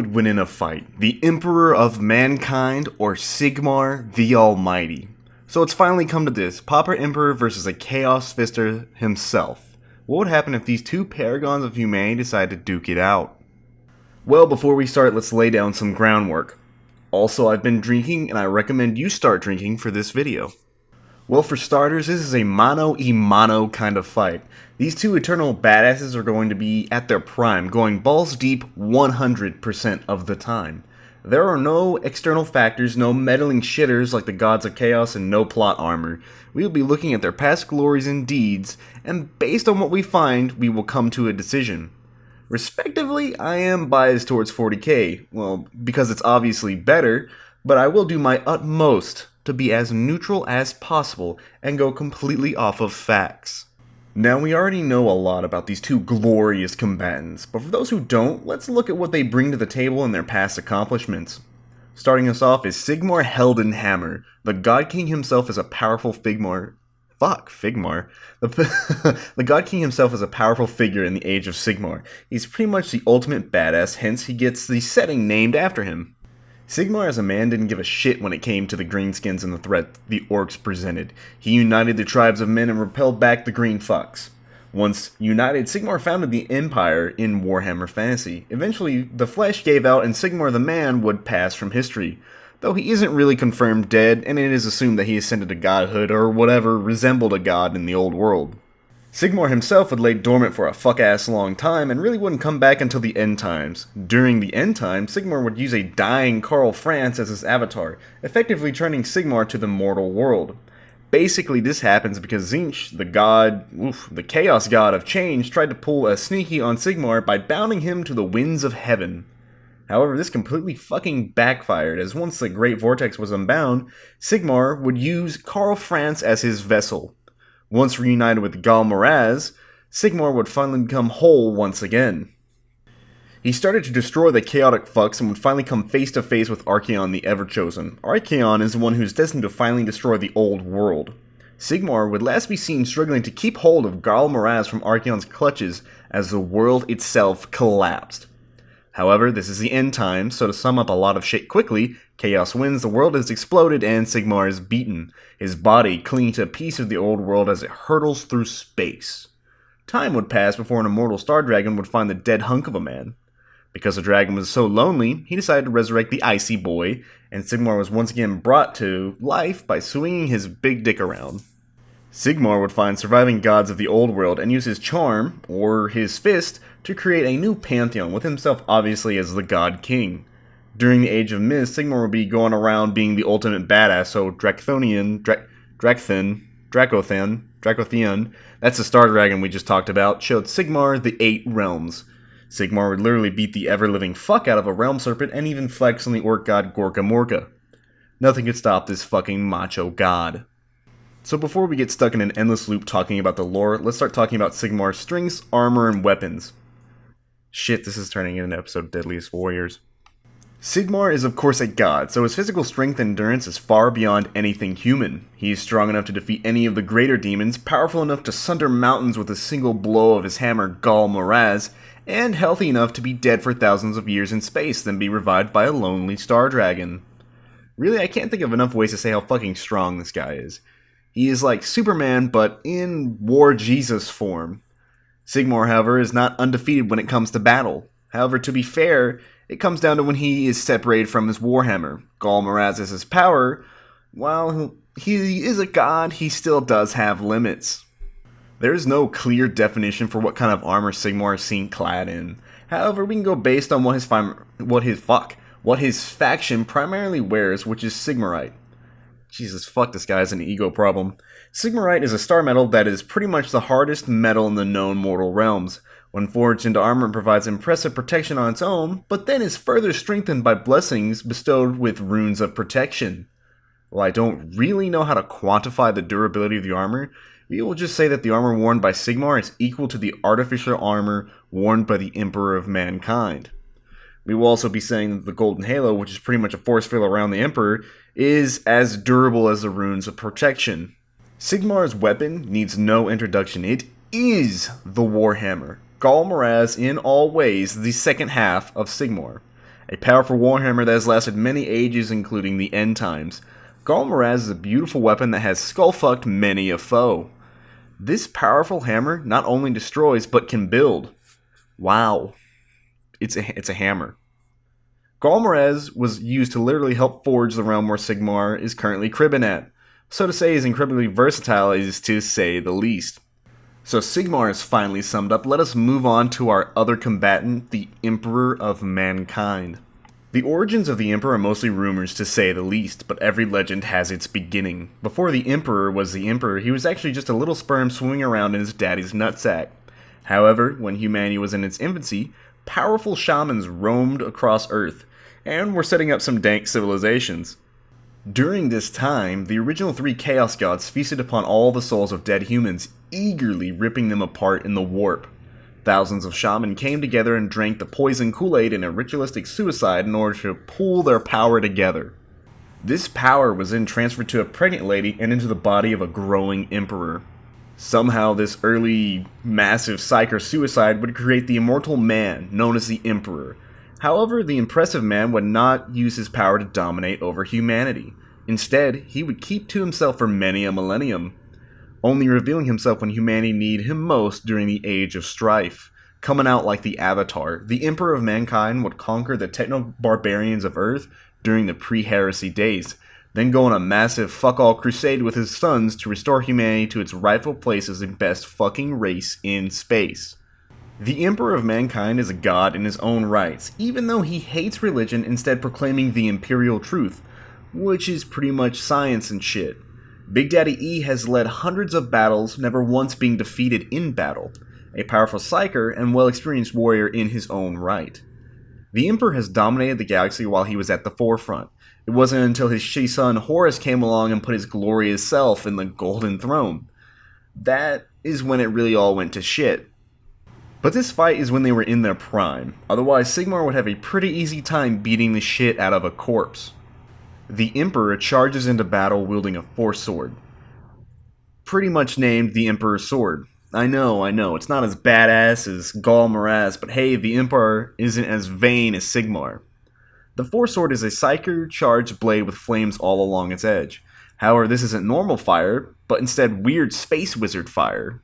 would win in a fight? The Emperor of Mankind or Sigmar the Almighty? So it's finally come to this, Pauper Emperor versus a Chaos Fister himself. What would happen if these two paragons of humanity decide to duke it out? Well, before we start, let's lay down some groundwork. Also, I've been drinking and I recommend you start drinking for this video. Well, for starters, this is a mano-a-mano kind of fight. These two eternal badasses are going to be at their prime, going balls deep 100% of the time. There are no external factors, no meddling shitters like the gods of chaos, and no plot armor. We will be looking at their past glories and deeds, and based on what we find, we will come to a decision. Respectively, I am biased towards 40k, well, because it's obviously better, but I will do my utmost to be as neutral as possible and go completely off of facts. Now, we already know a lot about these two glorious combatants, but for those who don't, let's look at what they bring to the table and their past accomplishments. Starting us off is Sigmar Heldenhammer. The God King himself is a powerful Figmar. The God King himself is a powerful figure in the age of Sigmar. He's pretty much the ultimate badass, hence he gets the setting named after him. Sigmar as a man didn't give a shit when it came to the greenskins and the threat the orcs presented. He united the tribes of men and repelled back the green fucks. Once united, Sigmar founded the Empire in Warhammer Fantasy. Eventually, the flesh gave out and Sigmar the man would pass from history. Though he isn't really confirmed dead, and it is assumed that he ascended to godhood or whatever resembled a god in the old world. Sigmar himself would lay dormant for a fuck-ass long time and really wouldn't come back until the end times. During the end times, Sigmar would use a dying Karl Franz as his avatar, effectively turning Sigmar to the mortal world. Basically, this happens because Tzeentch, the chaos god of change, tried to pull a sneaky on Sigmar by bounding him to the winds of heaven. However, this completely fucking backfired, as once the Great Vortex was unbound, Sigmar would use Karl Franz as his vessel. Once reunited with Galmaraz, Sigmar would finally become whole once again. He started to destroy the chaotic fucks and would finally come face to face with Archaon the Everchosen. Archaon is the one who's destined to finally destroy the old world. Sigmar would last be seen struggling to keep hold of Galmaraz from Archaon's clutches as the world itself collapsed. However, this is the end time, so to sum up a lot of shit quickly, Chaos wins, the world has exploded, and Sigmar is beaten, his body clinging to a piece of the old world as it hurtles through space. Time would pass before an immortal star dragon would find the dead hunk of a man. Because the dragon was so lonely, he decided to resurrect the icy boy, and Sigmar was once again brought to life by swinging his big dick around. Sigmar would find surviving gods of the old world and use his charm, or his fist, to create a new pantheon, with himself obviously as the God King. During the Age of Mist, Sigmar would be going around being the ultimate badass, so Dracothian, that's the star dragon we just talked about, showed Sigmar the 8 realms. Sigmar would literally beat the ever-living fuck out of a realm serpent and even flex on the orc god Gorka Morka. Nothing could stop this fucking macho god. So before we get stuck in an endless loop talking about the lore, let's start talking about Sigmar's strengths, armor, and weapons. Shit, this is turning into an episode of Deadliest Warriors. Sigmar is of course a god, so his physical strength and endurance is far beyond anything human. He is strong enough to defeat any of the greater demons, powerful enough to sunder mountains with a single blow of his hammer Galmaraz, and healthy enough to be dead for thousands of years in space, then be revived by a lonely star dragon. Really, I can't think of enough ways to say how fucking strong this guy is. He is like Superman, but in War Jesus form. Sigmar, however, is not undefeated when it comes to battle. However, to be fair, it comes down to when he is separated from his Warhammer. Galmaraz is his power. While he is a god, he still does have limits. There is no clear definition for what kind of armor Sigmar is seen clad in. However, we can go based on what his faction primarily wears, which is Sigmarite. Jesus, fuck, this guy has an ego problem. Sigmarite is a star metal that is pretty much the hardest metal in the known mortal realms. When forged into armor, it provides impressive protection on its own, but then is further strengthened by blessings bestowed with runes of protection. While I don't really know how to quantify the durability of the armor, we will just say that the armor worn by Sigmar is equal to the artificial armor worn by the Emperor of Mankind. We will also be saying that the Golden Halo, which is pretty much a force field around the Emperor, is as durable as the runes of protection. Sigmar's weapon needs no introduction. It is the Warhammer. Galmaraz, in all ways, the second half of Sigmar. a powerful warhammer that has lasted many ages, including the end times. Galmaraz is a beautiful weapon that has skull-fucked many a foe. This powerful hammer not only destroys, but can build. Wow. It's a hammer. Galmaraz was used to literally help forge the realm where Sigmar is currently cribbing at. So to say he's incredibly versatile is to say the least. So Sigmar is finally summed up. Let us move on to our other combatant, the Emperor of Mankind. The origins of the Emperor are mostly rumors to say the least, but every legend has its beginning. Before the Emperor was the Emperor, he was actually just a little sperm swimming around in his daddy's nutsack. However, when humanity was in its infancy, powerful shamans roamed across Earth, and were setting up some dank civilizations. During this time, the original 3 Chaos Gods feasted upon all the souls of dead humans, eagerly ripping them apart in the warp. Thousands of shaman came together and drank the poison Kool-Aid in a ritualistic suicide in order to pool their power together. This power was then transferred to a pregnant lady and into the body of a growing emperor. Somehow this early massive psyker suicide would create the immortal man, known as the Emperor. However, the impressive man would not use his power to dominate over humanity. Instead, he would keep to himself for many a millennium, only revealing himself when humanity needed him most during the Age of Strife. Coming out like the Avatar, the Emperor of Mankind would conquer the techno-barbarians of Earth during the pre-heresy days, then go on a massive fuck-all crusade with his sons to restore humanity to its rightful place as the best fucking race in space. The Emperor of Mankind is a god in his own rights, even though he hates religion, instead proclaiming the imperial truth, which is pretty much science and shit. Big Daddy E has led hundreds of battles, never once being defeated in battle. A powerful psyker and well-experienced warrior in his own right. The Emperor has dominated the galaxy while he was at the forefront. It wasn't until his shitty son Horus came along and put his glorious self in the Golden Throne. That is when it really all went to shit. But this fight is when they were in their prime, otherwise Sigmar would have a pretty easy time beating the shit out of a corpse. The Emperor charges into battle wielding a force sword. Pretty much named the Emperor's Sword. I know, it's not as badass as Galmaraz, but hey, the Emperor isn't as vain as Sigmar. The force sword is a psyker charged blade with flames all along its edge. However, this isn't normal fire, but instead weird space wizard fire.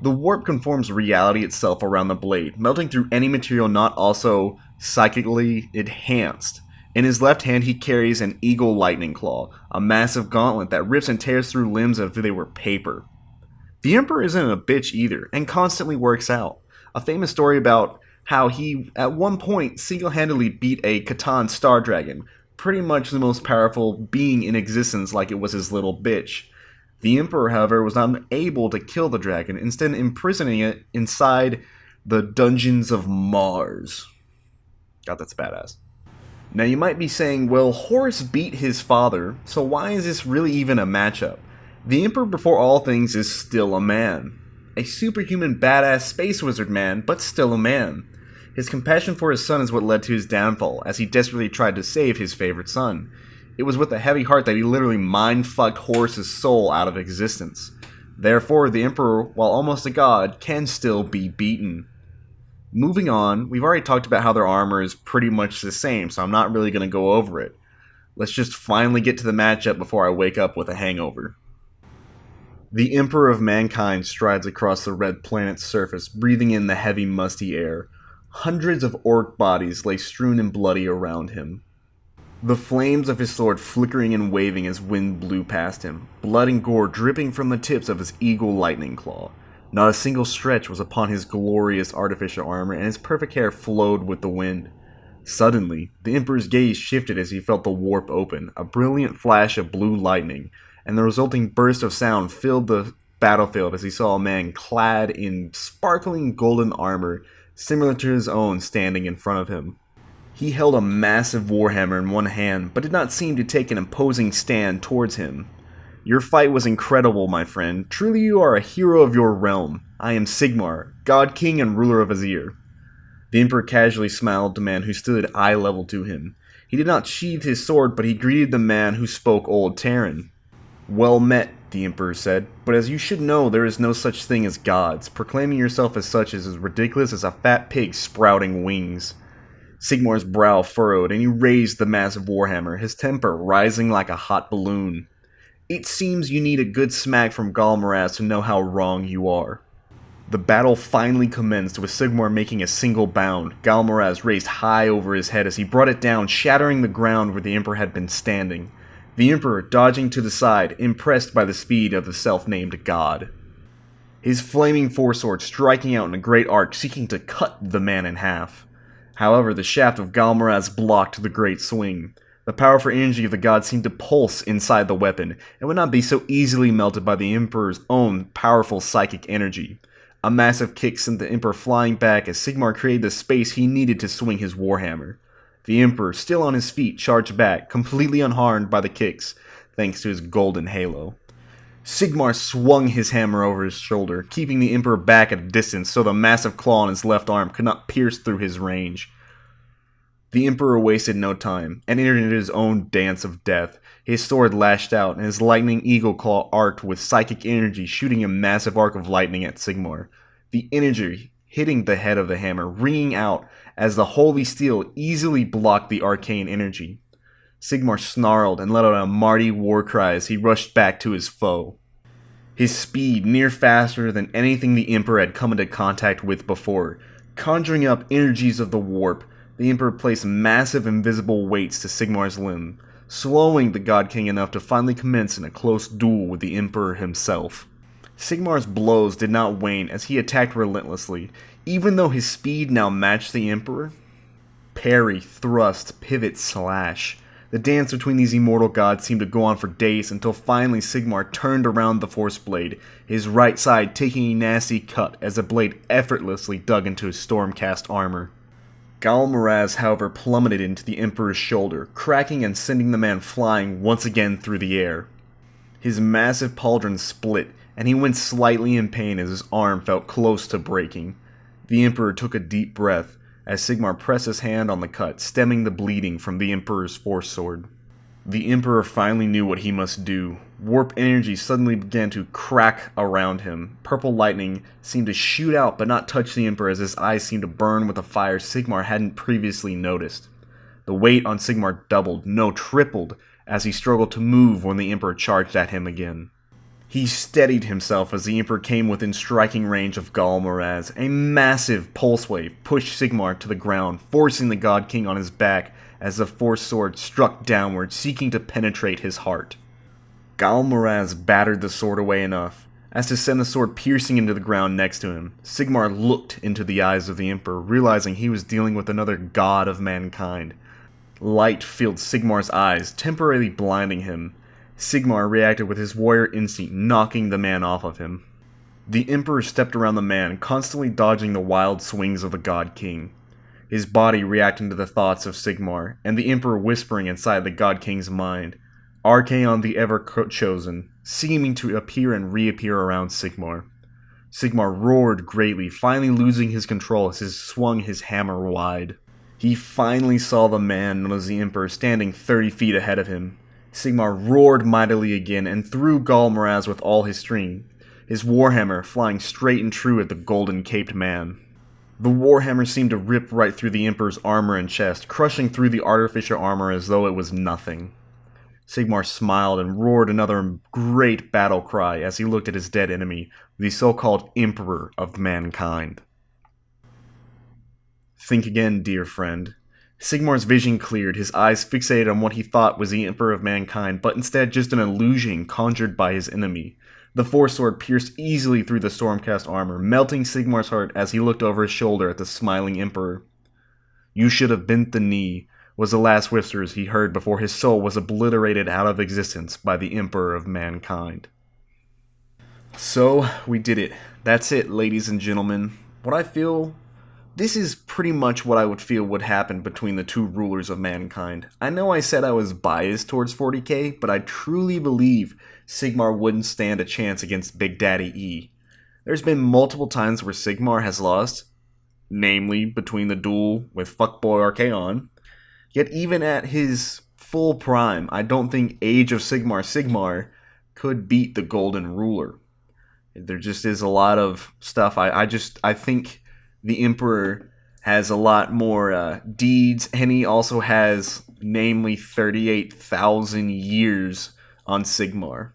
The warp conforms reality itself around the blade, melting through any material not also psychically enhanced. In his left hand he carries an eagle lightning claw, a massive gauntlet that rips and tears through limbs as if they were paper. The Emperor isn't a bitch either, and constantly works out. A famous story about how he, at one point, single-handedly beat a Catan star dragon, pretty much the most powerful being in existence, like it was his little bitch. The Emperor, however, was not able to kill the dragon, instead imprisoning it inside the dungeons of Mars. God, that's badass. Now you might be saying, well, Horus beat his father, so why is this really even a matchup? The Emperor, before all things, is still a man. A superhuman badass space wizard man, but still a man. His compassion for his son is what led to his downfall, as he desperately tried to save his favorite son. It was with a heavy heart that he literally mind-fucked Horus's soul out of existence. Therefore, the Emperor, while almost a god, can still be beaten. Moving on, we've already talked about how their armor is pretty much the same, so I'm not really going to go over it. Let's just finally get to the matchup before I wake up with a hangover. The Emperor of Mankind strides across the red planet's surface, breathing in the heavy, musty air. Hundreds of orc bodies lay strewn and bloody around him. The flames of his sword flickering and waving as wind blew past him, blood and gore dripping from the tips of his eagle lightning claw. Not a single stretch was upon his glorious artificial armor, and his perfect hair flowed with the wind. Suddenly, the Emperor's gaze shifted as he felt the warp open, a brilliant flash of blue lightning, and the resulting burst of sound filled the battlefield as he saw a man clad in sparkling golden armor, similar to his own, standing in front of him. He held a massive warhammer in one hand, but did not seem to take an imposing stand towards him. Your fight was incredible, my friend. Truly you are a hero of your realm. I am Sigmar, God King and ruler of Azir. The Emperor casually smiled at the man who stood eye level to him. He did not sheathe his sword, but he greeted the man who spoke Old Terran. Well met, the Emperor said, but as you should know, there is no such thing as gods. Proclaiming yourself as such is as ridiculous as a fat pig sprouting wings. Sigmar's brow furrowed, and he raised the massive warhammer, his temper rising like a hot balloon. It seems you need a good smack from Galmaraz to know how wrong you are. The battle finally commenced, with Sigmar making a single bound. Galmaraz raised high over his head as he brought it down, shattering the ground where the Emperor had been standing. The Emperor dodging to the side, impressed by the speed of the self-named god. His flaming foresword striking out in a great arc, seeking to cut the man in half. However, the shaft of Galmaraz blocked the great swing. The powerful energy of the god seemed to pulse inside the weapon, and would not be so easily melted by the Emperor's own powerful psychic energy. A massive kick sent the Emperor flying back as Sigmar created the space he needed to swing his warhammer. The Emperor, still on his feet, charged back, completely unharmed by the kicks, thanks to his golden halo. Sigmar swung his hammer over his shoulder, keeping the Emperor back at a distance so the massive claw on his left arm could not pierce through his range. The Emperor wasted no time, and entered into his own dance of death. His sword lashed out, and his lightning eagle claw arced with psychic energy, shooting a massive arc of lightning at Sigmar. The energy hitting the head of the hammer, ringing out as the holy steel easily blocked the arcane energy. Sigmar snarled and let out a mighty war cry as he rushed back to his foe. His speed near faster than anything the Emperor had come into contact with before. Conjuring up energies of the warp, the Emperor placed massive invisible weights to Sigmar's limb, slowing the God King enough to finally commence in a close duel with the Emperor himself. Sigmar's blows did not wane as he attacked relentlessly, even though his speed now matched the Emperor. Parry, thrust, pivot, slash. The dance between these immortal gods seemed to go on for days until finally Sigmar turned around the Force Blade, his right side taking a nasty cut as the blade effortlessly dug into his Stormcast armor. Galmaraz, however, plummeted into the Emperor's shoulder, cracking and sending the man flying once again through the air. His massive pauldron split, and he went slightly in pain as his arm felt close to breaking. The Emperor took a deep breath, as Sigmar pressed his hand on the cut, stemming the bleeding from the Emperor's force sword. The Emperor finally knew what he must do. Warp energy suddenly began to crack around him. Purple lightning seemed to shoot out but not touch the Emperor as his eyes seemed to burn with a fire Sigmar hadn't previously noticed. The weight on Sigmar doubled, no tripled, as he struggled to move when the Emperor charged at him again. He steadied himself as the Emperor came within striking range of Galmaraz. A massive pulse wave pushed Sigmar to the ground, forcing the God King on his back as the force sword struck downward, seeking to penetrate his heart. Galmaraz battered the sword away enough as to send the sword piercing into the ground next to him. Sigmar looked into the eyes of the Emperor, realizing he was dealing with another god of mankind. Light filled Sigmar's eyes, temporarily blinding him. Sigmar reacted with his warrior instinct, knocking the man off of him. The Emperor stepped around the man, constantly dodging the wild swings of the God King. His body reacting to the thoughts of Sigmar, and the Emperor whispering inside the God King's mind. Archaon the Ever-Chosen, seeming to appear and reappear around Sigmar. Sigmar roared greatly, finally losing his control as he swung his hammer wide. He finally saw the man known as the Emperor standing 30 feet ahead of him. Sigmar roared mightily again and threw Galmaraz with all his strength, his warhammer flying straight and true at the golden-caped man. The warhammer seemed to rip right through the Emperor's armor and chest, crushing through the artificial armor as though it was nothing. Sigmar smiled and roared another great battle cry as he looked at his dead enemy, the so-called Emperor of Mankind. Think again, dear friend. Sigmar's vision cleared, his eyes fixated on what he thought was the Emperor of Mankind, but instead just an illusion conjured by his enemy. The force sword pierced easily through the Stormcast armor, melting Sigmar's heart as he looked over his shoulder at the smiling Emperor. "You should have bent the knee," was the last whispers he heard before his soul was obliterated out of existence by the Emperor of Mankind. So, we did it. That's it, ladies and gentlemen. What I feel... This is pretty much what I would feel would happen between the two rulers of mankind. I know I said I was biased towards 40k, but I truly believe Sigmar wouldn't stand a chance against Big Daddy E. There's been multiple times where Sigmar has lost, namely between the duel with fuckboy Archaon. Yet even at his full prime, I don't think Age of Sigmar could beat the Golden Ruler. There just is a lot of stuff. I think the Emperor has a lot more deeds, and he also has, namely, 38,000 years on Sigmar.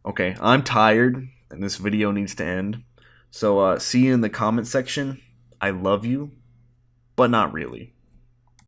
Okay, I'm tired, and this video needs to end. So, see you in the comment section. I love you, but not really.